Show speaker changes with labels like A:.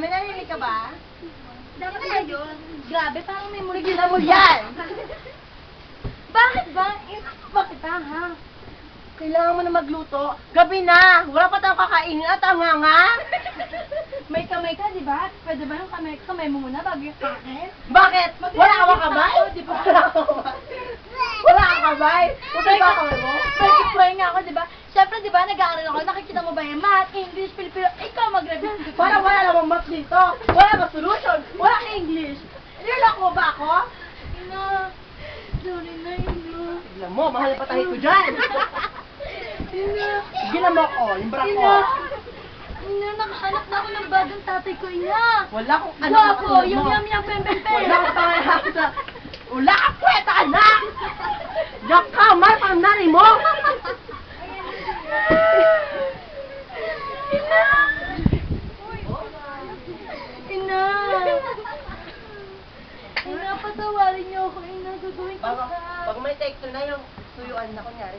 A: may narinig ka ba?
B: Dapat ba yun? Grabe, parang may mulig
A: Tignan mo yan!
B: Bakit ba? Bakit ba, ha?
A: Kailangan mo na magluto. Gabi na! Wala pa tayong kakainin at tama nga!
B: May kamay ka, di ba? Pwede ba yung kamay mo muna bago yung kain?
A: Bakit? Wala ka ba kabay?
B: Di ba?
A: Wala ka kabay? Wala ka kabay? Wala ka kabay mo?
B: Nag-try nga ako, di ba? Siyempre, di ba, nag-aaral ako, nakikita mo ba yung math, English, Filipino, ikaw mag-review.
A: Para wala namang math dito. Wala namang solution. Wala kang English. Nilak mo ba ako?
B: Ina, sorry na, Ina.
A: Tignan mo, mahal pa tayo ko dyan.
B: Ina.
A: Tignan mo ko, yung bra ko.
B: Ina. Ina, nakahanap na ako ng bagong tatay ko, Ina.
A: Wala akong anak na
B: Guwapo,
A: katulad
B: yung
A: mo.
B: yam-yam, pem-pem-pem.
A: Wala akong pangalan sa... Wala kang kweta, anak! Diyak ka, mahal pa ang nanay mo!
B: Ina. Ina. Ina, patawarin niyo ako, Ina. Gagawin ko
A: Pag,
B: sa...
A: pag may texture na yung suyuan na kunyari,